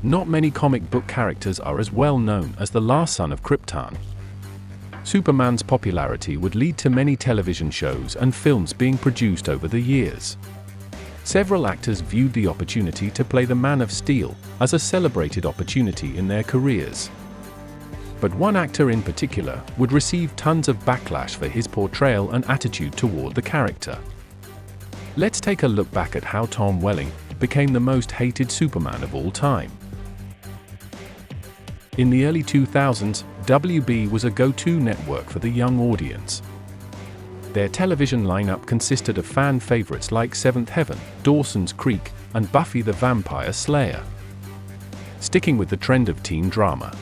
not many comic book characters are as well known as the last son of Krypton. Superman's popularity would lead to many television shows and films being produced over the years. Several actors viewed the opportunity to play the Man of Steel as a celebrated opportunity in their careers. But one actor in particular would receive tons of backlash for his portrayal and attitude toward the character. Let's take a look back at how Tom Welling became the most hated Superman of all time. In the early 2000s, WB was a go-to network for the young audience. Their television lineup consisted of fan favorites like Seventh Heaven, Dawson's Creek, and Buffy the Vampire Slayer. Sticking with the trend of teen drama,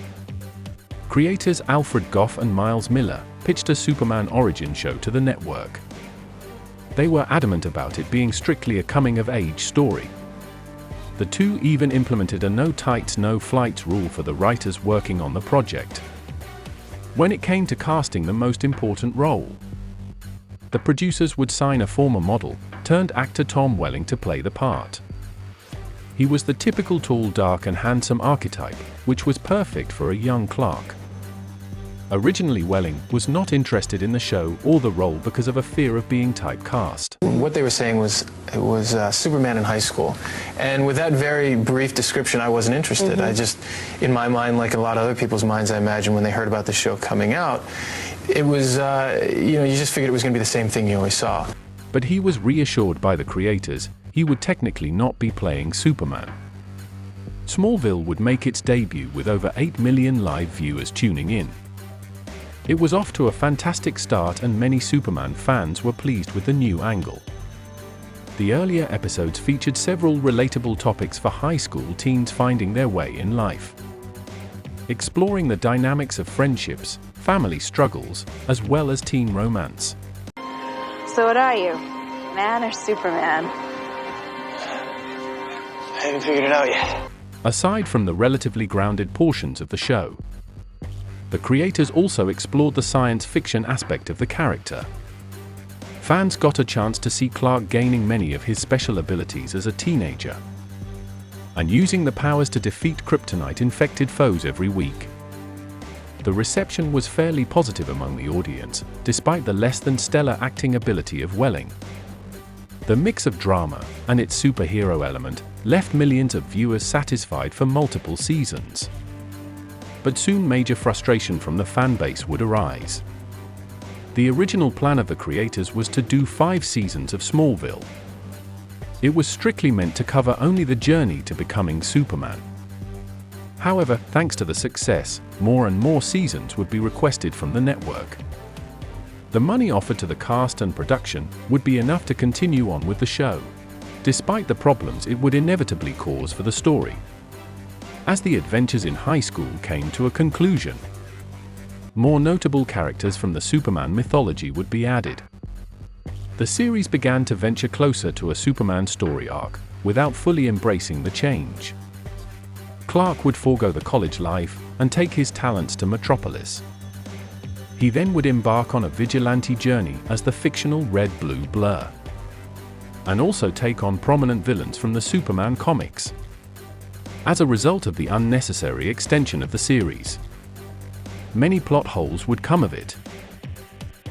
creators Alfred Gough and Miles Miller pitched a Superman origin show to the network. They were adamant about it being strictly a coming-of-age story. The two even implemented a no-tights, no-flights rule for the writers working on the project. When it came to casting the most important role, the producers would sign a former model, turned actor Tom Welling to play the part. He was the typical tall, dark and handsome archetype, which was perfect for a young Clark. Originally, Welling was not interested in the show or the role because of a fear of being typecast. What they were saying was it was Superman in high school. And with that very brief description, I wasn't interested. I just, in my mind, like a lot of other people's minds, I imagine, when they heard about the show coming out, it was, you just figured it was going to be the same thing you always saw. But he was reassured by the creators he would technically not be playing Superman. Smallville would make its debut with over 8 million live viewers tuning in. It was off to a fantastic start and many Superman fans were pleased with the new angle. The earlier episodes featured several relatable topics for high school teens finding their way in life, exploring the dynamics of friendships, family struggles, as well as teen romance. So what are you, man or Superman? I haven't figured it out yet. Aside from the relatively grounded portions of the show, the creators also explored the science fiction aspect of the character. Fans got a chance to see Clark gaining many of his special abilities as a teenager, and using the powers to defeat kryptonite-infected foes every week. The reception was fairly positive among the audience, despite the less-than-stellar acting ability of Welling. The mix of drama and its superhero element left millions of viewers satisfied for multiple seasons. But soon major frustration from the fanbase would arise. The original plan of the creators was to do 5 seasons of Smallville. It was strictly meant to cover only the journey to becoming Superman. However, thanks to the success, more and more seasons would be requested from the network. The money offered to the cast and production would be enough to continue on with the show, despite the problems it would inevitably cause for the story. As the adventures in high school came to a conclusion, more notable characters from the Superman mythology would be added. The series began to venture closer to a Superman story arc, without fully embracing the change. Clark would forego the college life and take his talents to Metropolis. He then would embark on a vigilante journey as the fictional Red-Blue Blur, and also take on prominent villains from the Superman comics. As a result of the unnecessary extension of the series, many plot holes would come of it.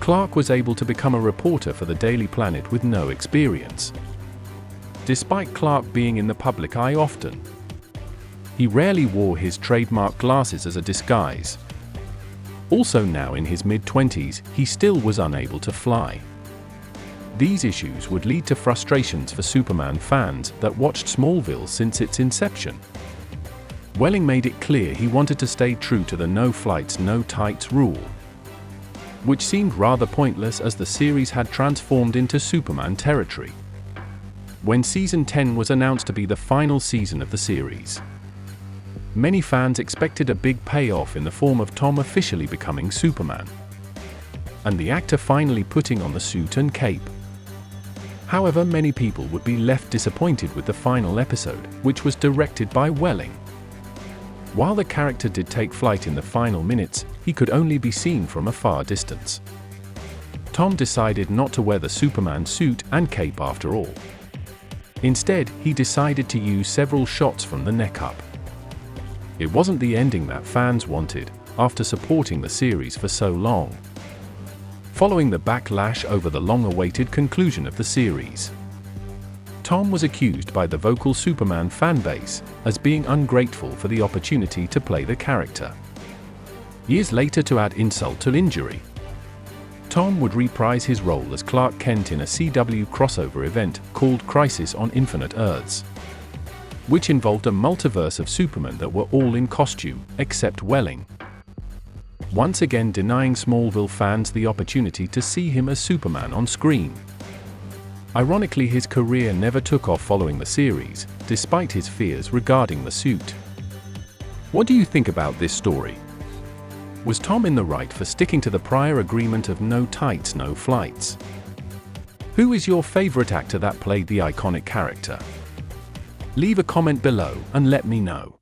Clark was able to become a reporter for the Daily Planet with no experience. Despite Clark being in the public eye often, he rarely wore his trademark glasses as a disguise. Also now in his mid-20s, he still was unable to fly. These issues would lead to frustrations for Superman fans that watched Smallville since its inception. Welling made it clear he wanted to stay true to the no flights, no tights rule, which seemed rather pointless as the series had transformed into Superman territory. When Season 10 was announced to be the final season of the series, many fans expected a big payoff in the form of Tom officially becoming Superman, and the actor finally putting on the suit and cape. However, many people would be left disappointed with the final episode, which was directed by Welling. While the character did take flight in the final minutes, he could only be seen from a far distance. Tom decided not to wear the Superman suit and cape after all. Instead, he decided to use several shots from the neck up. It wasn't the ending that fans wanted, after supporting the series for so long. Following the backlash over the long-awaited conclusion of the series, Tom was accused by the vocal Superman fanbase as being ungrateful for the opportunity to play the character. Years later, to add insult to injury, Tom would reprise his role as Clark Kent in a CW crossover event called Crisis on Infinite Earths, which involved a multiverse of Supermen that were all in costume, except Welling, once again denying Smallville fans the opportunity to see him as Superman on screen. Ironically, his career never took off following the series, despite his fears regarding the suit. What do you think about this story? Was Tom in the right for sticking to the prior agreement of no tights, no flights? Who is your favorite actor that played the iconic character? Leave a comment below and let me know.